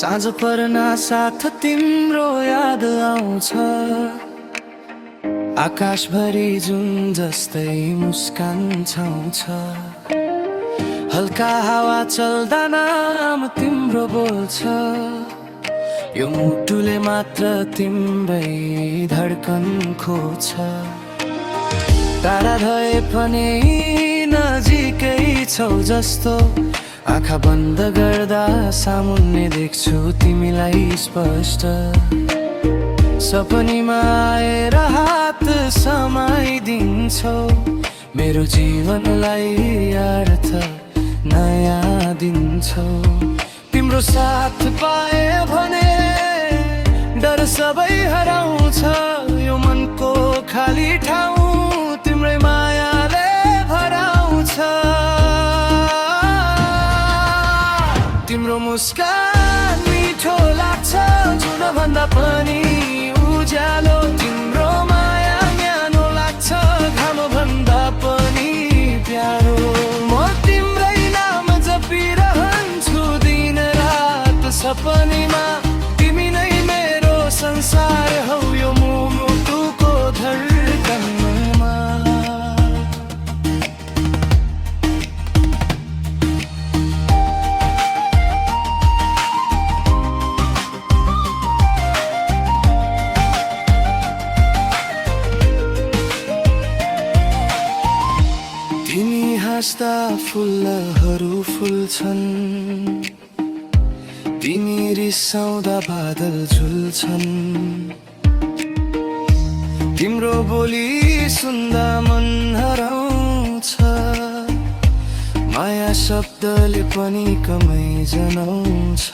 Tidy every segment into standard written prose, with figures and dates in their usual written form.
साँझ पर्ना साथ तिम्रो याद आउँछ। आकाशभरि जुन जस्तै मुस्कान छाउँछ। हल्का हावा चल्दा नाम तिम्रो बोल्छ। यो मुटुले मात्र तिम्रै धड्कन खोज्छ। टाढा भए पनि नजिकै छौ जस्तो, आँखा बन्द गर्दा सामुन्ने देख्छु तिमीलाई स्पष्ट। सपनीमा आएर हात समाइदिन्छौ, मेरो जीवनलाई अर्थ नयाँ दिन्छौ। तिम्रो साथ पाए भने डर सबै हराउँछ। यो मनको खाली ठाउँ तिम्रै मायाले भराउँछ। तिम्रो मुस्कान मिठो लाग्छ जुन भन्दा पनि उज्यालो। तिम्रो माया न्यानो लाग्छ घाम भन्दा पनि प्यारो। म तिम्रै नाम जपिरहन्छु दिन रात सपनीमा। तिमी नै मेरो संसार हौ यो मुटुको धड्कनमा। तिमी हाँस्दा फुलहरू फुल्छन्, तिमी रिसाउँदा बादल झुल्छन्। तिम्रो बोली सुन्दा मन हराउँछ। माया शब्दले पनि कमै जनाउँछ।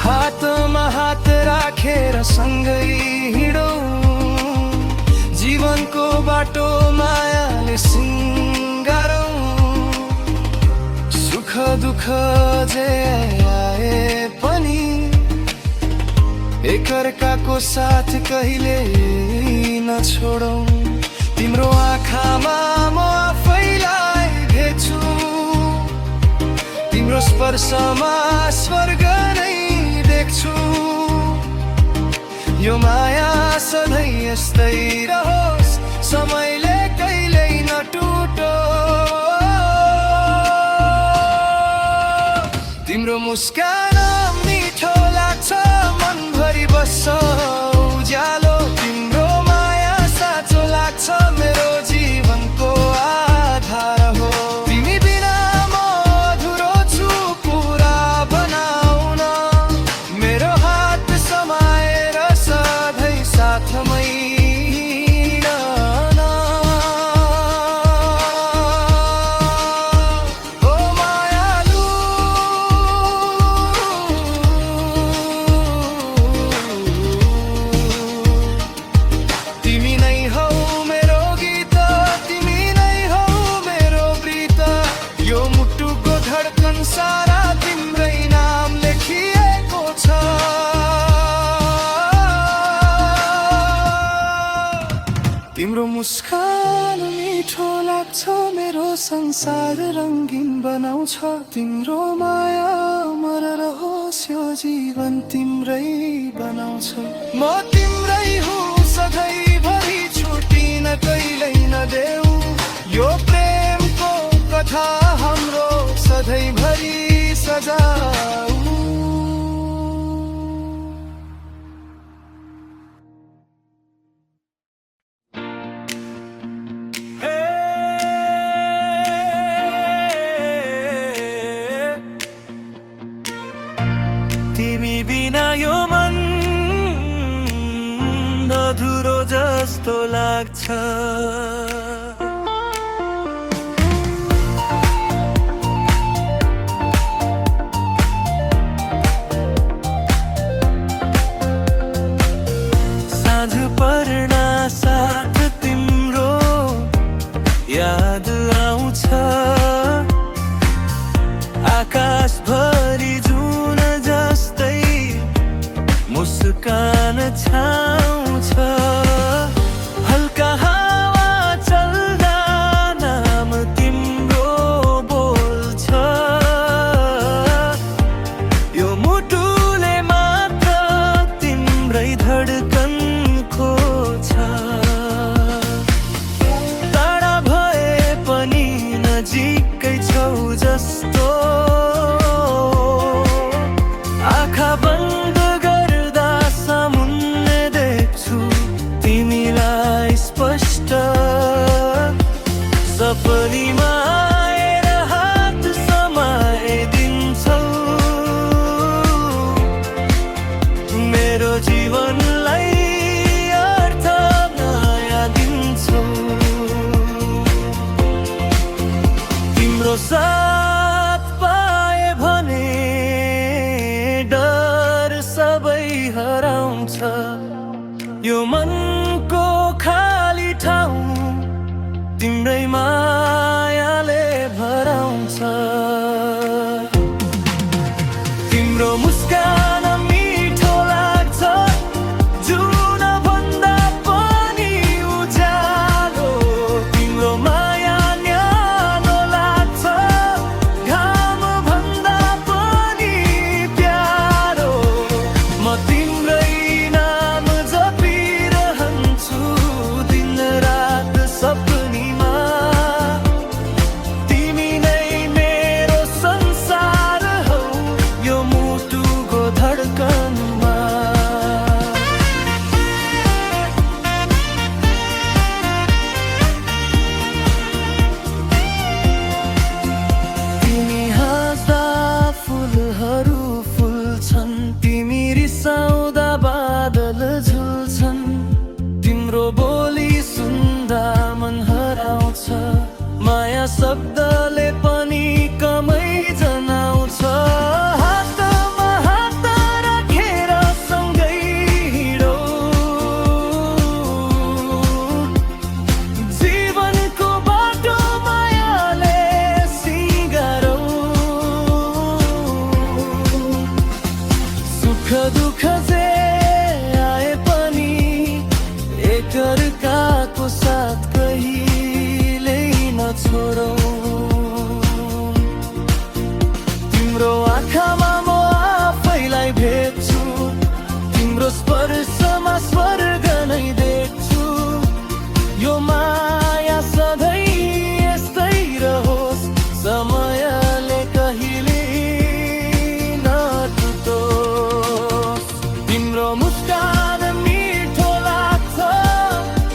हातमा हात राखेर सँगै हिँडौँ, जीवनको बाटो मायाले सिंगारौँ। सुख दुःख जे आए पनि एकअर्काको साथ कहिले नछोडौँ। तिम्रो आँखामा म आफैलाई भेट्छु, तिम्रो स्पर्शमा स्वर्ग नै देख्छु। यो माया सधैँ यस्तै रहोस्, समयले कहिल्यै नटुटोस्। तिम्रो मुस्कान मिठो लाग्छ मनभरि बस्छ उज्यालो। तिम्रो माया साँचो लाग्छ मेरो जीवनको आधार हो। तिमी बिना म अधुरो छु पुरा बनाउन। मेरो हात समाएर सधैँ साथमै सारा तिम्रै नाम लेखिएको छ। तिम्रो मुस्कान मिठो लाग्छ मेरो संसार रङ्गीन बनाउँछ। तिम्रो माया अमर रहोस् यो जीवन तिम्रै बनाउँछ। म तिम्रै हुँ सधैँभरि छुटिन कहिल्यै नदेऊ। यो प्रेमको कथा हाम्रो सधैँभरि सजाऊ। तिमी बिना यो मन अधुरो जस्तो लाग्छ। साँझ पर्ना साथ तिम्रो याद आउँछ। आकाशभरि जुन जस्तै मुस्कान छाउँछ। हल्का हावा चल्दा नाम तिम्रो बोल्छ। यो तिम्रो बोली सुन्दा मन हराउँछ, माया शब्दले पनि कमै जनाउँछ। हातमा हात राखेर सँगै हिँडौँ, जीवनको बाटो मायाले सिँगारौँ। सुख दुःख जे आए पनि एकअर्काको साथ कहिल्यै नछोडौँ। तिम्रो आँखामा म आफैलाई भेट्छु, तिम्रो स्पर्शमा स्वर्ग नै देख्छु। यो माया सधैँ यस्तै रहोस्, समयले कहिले नटुटोस्। तिम्रो मुस्कान मिठो लाग्छ,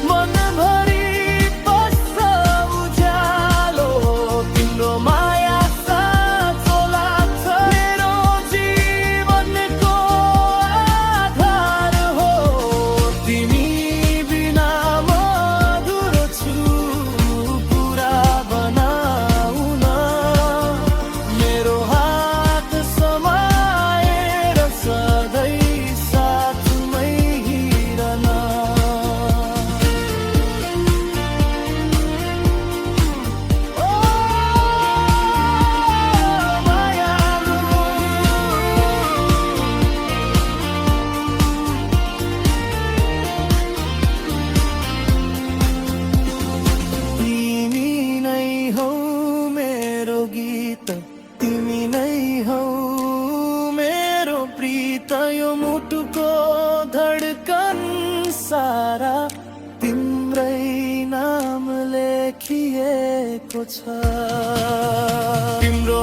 मनभरि बस्छ उज्यालो। तिम्रो माया साँचो लाग्छ, मेरो जीवनको आधार हो। तिमी बिना म अधुरो छु, पुरा बनाउन मेरो हात समाएर सधैँ साथमै हिँडन। ओ मायालु, तिमी नै हौ मेरो गीत, तिमी नै हौ मेरो प्रीत। यो मुटुको धडकन सारा तिम्रै नाम लेखिएको छ। तिम्रो